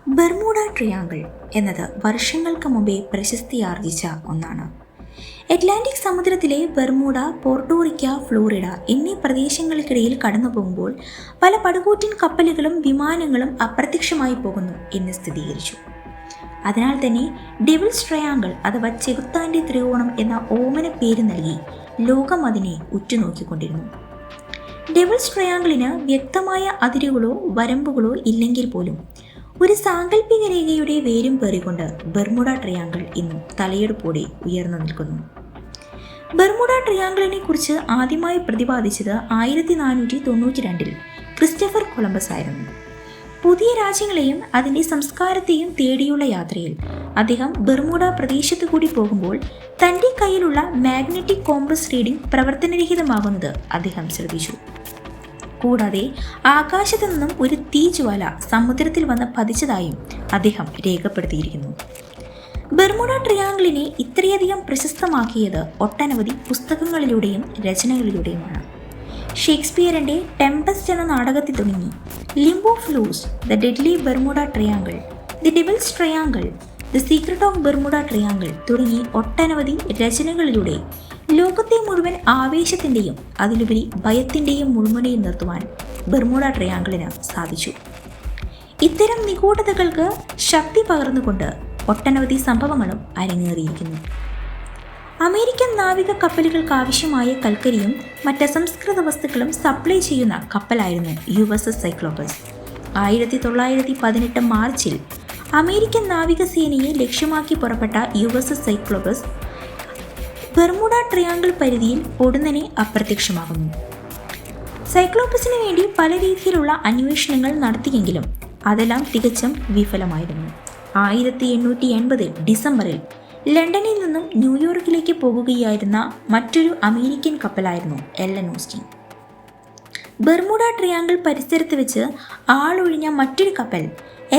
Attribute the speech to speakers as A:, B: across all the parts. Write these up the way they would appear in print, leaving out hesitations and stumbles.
A: Bermuda triangle എന്നത് വർഷങ്ങൾക്ക് മുമ്പേ പ്രശസ്തിയാർജിച്ച ഒന്നാണ്. അറ്റ്ലാന്റിക് സമുദ്രത്തിലെ ബെർമുഡ, പോർട്ടോറിക്ക, ഫ്ലോറിഡ എന്നീ പ്രദേശങ്ങൾക്കിടയിൽ കടന്നു പോകുമ്പോൾ പല പടുകൂറ്റൻ കപ്പലുകളും വിമാനങ്ങളും അപ്രത്യക്ഷമായി പോകുന്നു എന്ന് സ്ഥിരീകരിച്ചു. അതിനാൽ തന്നെ ഡെവിൾസ് ട്രയാങ്കിൾ അഥവാ ചെകുത്താന്റെ ത്രികോണം എന്ന ഓമന പേര് നൽകി ലോകം അതിനെ ഉറ്റുനോക്കിക്കൊണ്ടിരുന്നു. ഡെവിൾസ് ട്രയാങ്കിളിന് വ്യക്തമായ അതിരുകളോ വരമ്പുകളോ ഇല്ലെങ്കിൽ പോലും ഒരു സാങ്കല്പിക രേഖയുടെ വേരും പേറിക്കൊണ്ട് ബെർമുഡ ട്രയാങ്കിൾ ഇന്നും തലയെടുപ്പോടെ ഉയർന്നു നിൽക്കുന്നു. ബെർമുഡ ട്രയാങ്കിളിനെ കുറിച്ച് ആദ്യമായി പ്രതിപാദിച്ചത് 1492 ക്രിസ്റ്റഫർ കൊളംബസ് ആയിരുന്നു. പുതിയ രാജ്യങ്ങളെയും അതിൻ്റെ സംസ്കാരത്തെയും തേടിയുള്ള യാത്രയിൽ അദ്ദേഹം ബെർമുഡ പ്രദേശത്തു കൂടി പോകുമ്പോൾ തൻ്റെ കയ്യിലുള്ള മാഗ്നറ്റിക് കോമ്പസ് റീഡിംഗ് പ്രവർത്തനരഹിതമാകുന്നത് അദ്ദേഹം ശ്രദ്ധിച്ചു. കൂടാതെ ആകാശത്തു നിന്നും ഒരു തീജ്വാല സമുദ്രത്തിൽ വന്ന് പതിച്ചതായും അദ്ദേഹം രേഖപ്പെടുത്തിയിരിക്കുന്നു. ബെർമുഡ ട്രയാങ്കിളിനെ ഇത്രയധികം പ്രശസ്തമാക്കിയത് ഒട്ടനവധി പുസ്തകങ്ങളിലൂടെയും രചനകളിലൂടെയുമാണ്. ഷേക്സ്പിയറിൻ്റെ ടെംപസ്റ്റ് എന്ന നാടകത്തിൽ തുടങ്ങി ലിംബോ ഫ്ലൂസ്, the deadly Bermuda triangle, the devil's triangle, the secret of Bermuda triangle തുടങ്ങി ഒട്ടനവധി രചനകളിലൂടെ ലോകത്തെ മുഴുവൻ ആവേശത്തിൻ്റെയും അതിലുപരി ഭയത്തിൻ്റെയും മുൾമുനയിൽ നിർത്തുവാൻ ബെർമുഡ ട്രയാങ്കിളിന് സാധിച്ചു. ഇത്തരം നിഗൂഢതകൾക്ക് ശക്തി പകർന്നുകൊണ്ട് ഒട്ടനവധി സംഭവങ്ങളും അരങ്ങേറിയിരിക്കുന്നു. അമേരിക്കൻ നാവിക കപ്പലുകൾക്ക് ആവശ്യമായ കൽക്കരിയും മറ്റ് അസംസ്കൃത വസ്തുക്കളും സപ്ലൈ ചെയ്യുന്ന കപ്പലായിരുന്നു USS സൈക്ലോപ്പസ്. 1918 മാർച്ചിൽ അമേരിക്കൻ നാവികസേനയെ ലക്ഷ്യമാക്കി പുറപ്പെട്ട USS സൈക്ലോപ്പസ് ബെർമുഡ ട്രയാങ്കിൾ പരിധിയിൽ പൊടുന്നനെ അപ്രത്യക്ഷമാകുന്നു. സൈക്ലോപ്പസിന് വേണ്ടി പല രീതിയിലുള്ള അന്വേഷണങ്ങൾ നടത്തിയെങ്കിലും അതെല്ലാം തികച്ചും വിഫലമായിരുന്നു. 1880 ഡിസംബറിൽ ലണ്ടനിൽ നിന്നും ന്യൂയോർക്കിലേക്ക് പോകുകയായിരുന്ന മറ്റൊരു അമേരിക്കൻ കപ്പലായിരുന്നു LN ഓസ്റ്റിൻ. ബെർമുഡ ട്രയാങ്കിൾ പരിസരത്ത് വെച്ച് ആളൊഴിഞ്ഞ മറ്റൊരു കപ്പൽ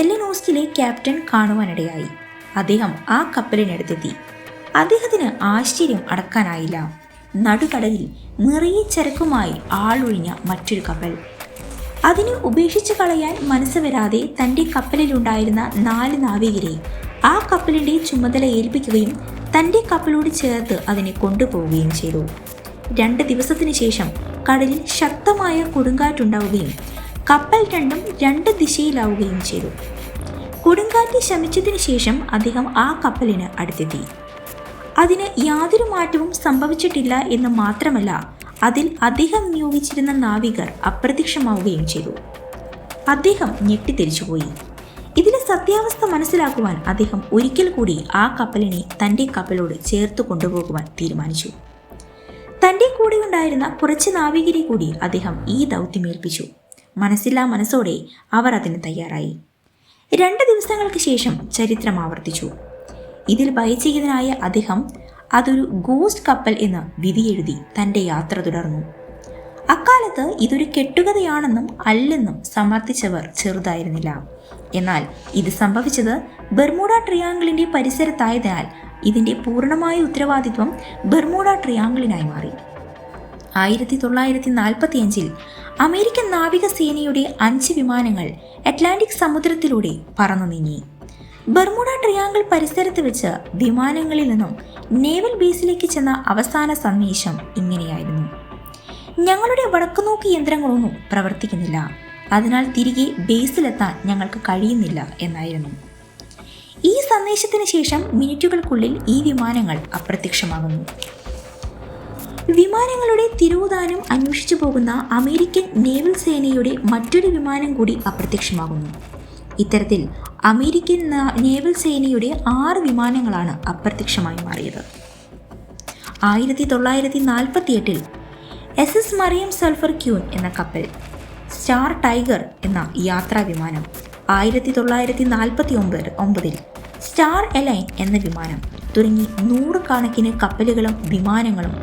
A: LN ഓസ്റ്റിലെ ക്യാപ്റ്റൻ കാണുവാനിടയായി. അദ്ദേഹം ആ കപ്പലിനടുത്തെത്തി. അദ്ദേഹത്തിന് ആശ്ചര്യം അടക്കാനായില്ല. നടുക്കടലിൽ നിറയെ ചരക്കുമായി ആളൊഴിഞ്ഞ മറ്റൊരു കപ്പൽ. അതിനെ ഉപേക്ഷിച്ച് കളയാൻ മനസ്സ് വരാതെ തൻ്റെ കപ്പലിലുണ്ടായിരുന്ന 4 നാവികരെ ആ കപ്പലിൻ്റെ ചുമതല ഏൽപ്പിക്കുകയും തൻ്റെ കപ്പലോട് ചേർത്ത് അതിനെ കൊണ്ടുപോവുകയും ചെയ്തു. 2 ദിവസത്തിന് ശേഷം കടലിൽ ശക്തമായ കൊടുങ്കാറ്റുണ്ടാവുകയും കപ്പൽ രണ്ടും 2 ദിശയിലാവുകയും ചെയ്തു. കൊടുങ്കാറ്റ് ശമിച്ചതിന് ശേഷം അദ്ദേഹം ആ കപ്പലിന് അടുത്തെത്തി. അതിന് യാതൊരു മാറ്റവും സംഭവിച്ചിട്ടില്ല എന്ന് മാത്രമല്ല, അതിൽ അദ്ദേഹം നിയോഗിച്ചിരുന്ന നാവികർ അപ്രത്യക്ഷമാവുകയും ചെയ്തു. അദ്ദേഹം ഞെട്ടിത്തിരിച്ചുപോയി. ഇതിലെ സത്യാവസ്ഥ മനസ്സിലാക്കുവാൻ അദ്ദേഹം ഒരിക്കൽ കൂടി ആ കപ്പലിനെ തൻ്റെ കപ്പലോട് ചേർത്ത് കൊണ്ടുപോകുവാൻ തീരുമാനിച്ചു. തൻ്റെ കൂടെ ഉണ്ടായിരുന്ന കുറച്ച് നാവികരെ കൂടി അദ്ദേഹം ഈ ദൗത്യമേൽപ്പിച്ചു. മനസ്സില്ലാ മനസ്സോടെ അവർ അതിന് തയ്യാറായി. 2 ദിവസങ്ങൾക്ക് ശേഷം ചരിത്രം ആവർത്തിച്ചു. ഇതിൽ ഭയചകിതനായ അദ്ദേഹം അതൊരു ഗോസ്റ്റ് കപ്പൽ എന്ന് വിധിയെഴുതി തൻ്റെ യാത്ര തുടർന്നു. അക്കാലത്ത് ഇതൊരു കെട്ടുകഥയാണെന്നും അല്ലെന്നും സമർത്ഥിച്ചവർ ചെറുതായിരുന്നില്ല. എന്നാൽ ഇത് സംഭവിച്ചത് ബെർമുഡ ട്രയാങ്കിളിൻ്റെ പരിസരത്തായതിനാൽ ഇതിൻ്റെ പൂർണ്ണമായ ഉത്തരവാദിത്വം ബെർമുഡ ട്രയാങ്കിളിനായി മാറി. 1945 അമേരിക്കൻ നാവികസേനയുടെ 5 വിമാനങ്ങൾ അറ്റ്ലാന്റിക് സമുദ്രത്തിലൂടെ പറന്നു നീങ്ങി. ബെർമുഡ ട്രയാങ്കിൾ പരിസരത്ത് വെച്ച് വിമാനങ്ങളിൽ നിന്നും നേവൽ ബേസിലേക്ക് ചെന്ന അവസാന സന്ദേശം ഇങ്ങനെയായിരുന്നു: ഞങ്ങളുടെ വടക്കുനോക്കി യന്ത്രങ്ങളൊന്നും പ്രവർത്തിക്കുന്നില്ല, അതിനാൽ തിരികെ ബേസിലെത്താൻ ഞങ്ങൾക്ക് കഴിയുന്നില്ല എന്നായിരുന്നു. ഈ സന്ദേശത്തിന് ശേഷം മിനിറ്റുകൾക്കുള്ളിൽ ഈ വിമാനങ്ങൾ അപ്രത്യക്ഷമാകുന്നു. വിമാനങ്ങളുടെ തിരോധാനം അന്വേഷിച്ചു പോകുന്ന അമേരിക്കൻ നേവൽ സേനയുടെ മറ്റൊരു വിമാനം കൂടി അപ്രത്യക്ഷമാകുന്നു. ഇത്തരത്തിൽ അമേരിക്കൻ നേവൽ സേനയുടെ 6 വിമാനങ്ങളാണ് അപ്രത്യക്ഷമായി മാറിയത്. 1948 SS മറിയം സൾഫർ ക്യൂൻ എന്ന കപ്പൽ, സ്റ്റാർ ടൈഗർ എന്ന യാത്രാ വിമാനം, 1949 സ്റ്റാർ എലൈൻ എന്ന വിമാനം തുടങ്ങി 100 കണക്കിന് കപ്പലുകളും വിമാനങ്ങളും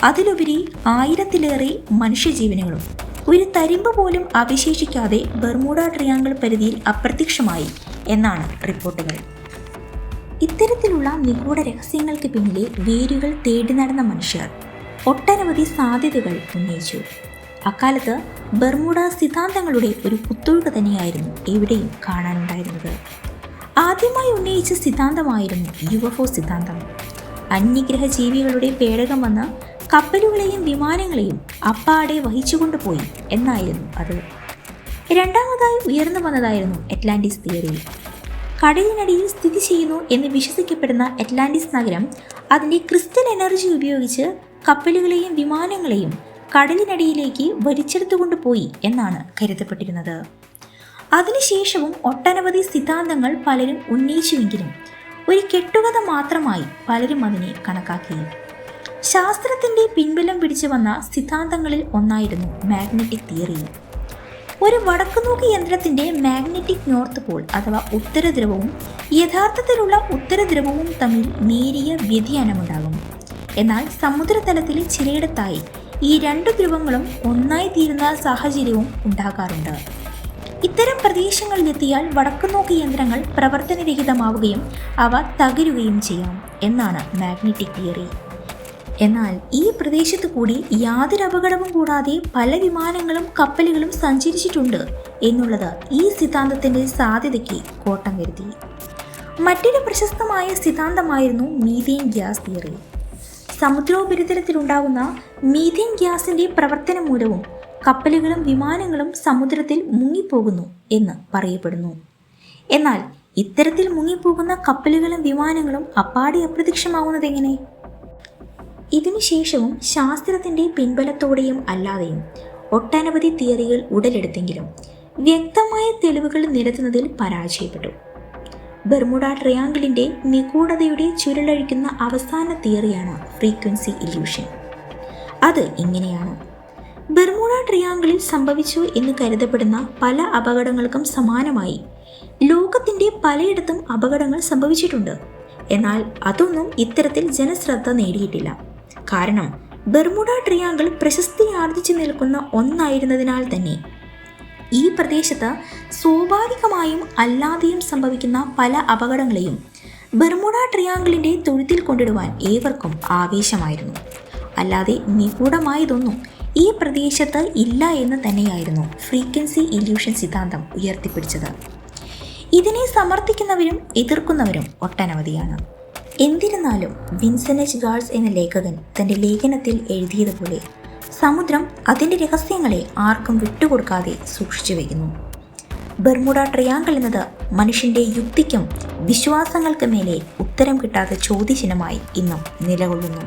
A: അതിലുപരി 1000-ലേറെ മനുഷ്യജീവനുകളും ഒരു തരിമ്പ് പോലും അവശേഷിക്കാതെ ബെർമുഡ ട്രയാങ്കിൾ പരിധിയിൽ അപ്രത്യക്ഷമായി എന്നാണ് റിപ്പോർട്ടുകൾ. ഇത്തരത്തിലുള്ള നിഗൂഢ രഹസ്യങ്ങൾക്ക് പിന്നിലെ വേരുകൾ തേടി നടന്ന മനുഷ്യർ ഒട്ടനവധി സാധ്യതകൾ ഉന്നയിച്ചു. അക്കാലത്ത് ബെർമുഡ സിദ്ധാന്തങ്ങളുടെ ഒരു കുത്തൊഴുക്ക് തന്നെയായിരുന്നു എവിടെയും കാണാനുണ്ടായിരുന്നത്. ആദ്യമായി ഉന്നയിച്ച സിദ്ധാന്തമായിരുന്നു UFO സിദ്ധാന്തം. അന്യഗ്രഹ ജീവികളുടെ പേടകം വന്ന കപ്പലുകളെയും വിമാനങ്ങളെയും അപ്പാടെ വഹിച്ചുകൊണ്ടുപോയി എന്നായിരുന്നു അത്. രണ്ടാമതായി ഉയർന്നു വന്നതായിരുന്നു അറ്റ്ലാന്റിസ് തിയറി. കടലിനടിയിൽ സ്ഥിതി ചെയ്യുന്നു എന്ന് വിശ്വസിക്കപ്പെടുന്ന അറ്റ്ലാന്റിസ് നഗരം അതിൻ്റെ ക്രിസ്റ്റൽ എനർജി ഉപയോഗിച്ച് കപ്പലുകളെയും വിമാനങ്ങളെയും കടലിനടിയിലേക്ക് വലിച്ചെടുത്തുകൊണ്ടുപോയി എന്നാണ് കരുതപ്പെട്ടിരുന്നത്. അതിനുശേഷവും ഒട്ടനവധി സിദ്ധാന്തങ്ങൾ പലരും ഉന്നയിച്ചുവെങ്കിലും ഒരു കെട്ടുകഥ മാത്രമായി പലരും അതിനെ കണക്കാക്കി. ശാസ്ത്രത്തിൻ്റെ പിൻബലം പിടിച്ചു വന്ന സിദ്ധാന്തങ്ങളിൽ ഒന്നായിരുന്നു മാഗ്നറ്റിക് തിയറി. ഒരു വടക്കുനോക്കി യന്ത്രത്തിൻ്റെ മാഗ്നറ്റിക് നോർത്ത് പോൾ അഥവാ ഉത്തരധ്രുവവും യഥാർത്ഥത്തിലുള്ള ഉത്തരധ്രുവവും തമ്മിൽ നേരിയ വ്യതിയാനമുണ്ടാകും. എന്നാൽ സമുദ്രതലത്തിൽ ചിലയിടത്തായി ഈ രണ്ട് ധ്രുവങ്ങളും ഒന്നായി തീരുന്ന സാഹചര്യവും ഉണ്ടാകാറുണ്ട്. ഇത്തരം പ്രദേശങ്ങളിലെത്തിയാൽ വടക്കുനോക്കി യന്ത്രങ്ങൾ പ്രവർത്തനരഹിതമാവുകയും അവ തകരുകയും ചെയ്യാം എന്നാണ് മാഗ്നറ്റിക് തിയറി. എന്നാൽ ഈ പ്രദേശത്തു കൂടി യാതൊരു അപകടവും കൂടാതെ പല വിമാനങ്ങളും കപ്പലുകളും സഞ്ചരിച്ചിട്ടുണ്ട് എന്നുള്ളത് ഈ സിദ്ധാന്തത്തിൻ്റെ സാധ്യതയ്ക്ക് കോട്ടം വരുത്തി. മറ്റൊരു പ്രശസ്തമായ സിദ്ധാന്തമായിരുന്നു മീഥേൻ ഗ്യാസ് തിയറി. സമുദ്രോപരിതലത്തിലുണ്ടാകുന്ന മീഥേൻ ഗ്യാസിൻ്റെ പ്രവർത്തനം മൂലവും കപ്പലുകളും വിമാനങ്ങളും സമുദ്രത്തിൽ മുങ്ങിപ്പോകുന്നു എന്ന് പറയപ്പെടുന്നു. എന്നാൽ ഇത്തരത്തിൽ മുങ്ങിപ്പോകുന്ന കപ്പലുകളും വിമാനങ്ങളും അപ്പാടെ അപ്രത്യക്ഷമാവുന്നത് എങ്ങനെ? ഇതിനുശേഷവും ശാസ്ത്രത്തിൻ്റെ പിൻബലത്തോടെയും അല്ലാതെയും ഒട്ടനവധി തിയറികൾ ഉടലെടുത്തെങ്കിലും വ്യക്തമായ തെളിവുകൾ നിരത്തുന്നതിൽ പരാജയപ്പെട്ടു. ബെർമുഡ ട്രയാങ്കിളിൻ്റെ നിഗൂഢതയുടെ ചുരുളഴിക്കുന്ന അവസാന തിയറിയാണ് ഫ്രീക്വൻസി ഇല്യൂഷൻ. അത് ഇങ്ങനെയാണ്: ബെർമുഡ ട്രയാങ്കിളിൽ സംഭവിച്ചു എന്ന് കരുതപ്പെടുന്ന പല അപകടങ്ങൾക്കും സമാനമായി ലോകത്തിൻ്റെ പലയിടത്തും അപകടങ്ങൾ സംഭവിച്ചിട്ടുണ്ട്. എന്നാൽ അതൊന്നും ഇത്തരത്തിൽ ജനശ്രദ്ധ നേടിയിട്ടില്ല. കാരണം ബെർമുഡ ട്രയാങ്കിൾ പ്രശസ്തി ആർജിച്ചു നിൽക്കുന്ന ഒന്നായിരുന്നതിനാൽ തന്നെ ഈ പ്രദേശത്ത് സ്വാഭാവികമായും അല്ലാതെയും സംഭവിക്കുന്ന പല അപകടങ്ങളെയും ബെർമുഡ ട്രയാങ്കിളിൻ്റെ തൊഴുത്തിൽ കൊണ്ടിടുവാൻ ഏവർക്കും ആവേശമായിരുന്നു. അല്ലാതെ നിഗൂഢമായതൊന്നും ഈ പ്രദേശത്ത് ഇല്ല എന്ന് തന്നെയായിരുന്നു ഫ്രീക്വൻസി ഇല്യൂഷൻ സിദ്ധാന്തം ഉയർത്തിപ്പിടിച്ചത്. ഇതിനെ സമർത്ഥിക്കുന്നവരും എതിർക്കുന്നവരും ഒട്ടനവധിയാണ്. എന്നിരുന്നാലും വിൻസെൻ്റ് എച്ച് ഗാൾസ് എന്ന ലേഖകൻ തൻ്റെ ലേഖനത്തിൽ എഴുതിയതുപോലെ സമുദ്രം അതിൻ്റെ രഹസ്യങ്ങളെ ആർക്കും വിട്ടുകൊടുക്കാതെ സൂക്ഷിച്ചു വയ്ക്കുന്നു. ബെർമുഡ ട്രയാങ്കിൾ എന്നത് മനുഷ്യൻ്റെ യുക്തിക്കും വിശ്വാസങ്ങൾക്ക് മേലെ ഉത്തരം കിട്ടാത്ത ചോദ്യചിഹ്നമായി ഇന്നും നിലകൊള്ളുന്നു.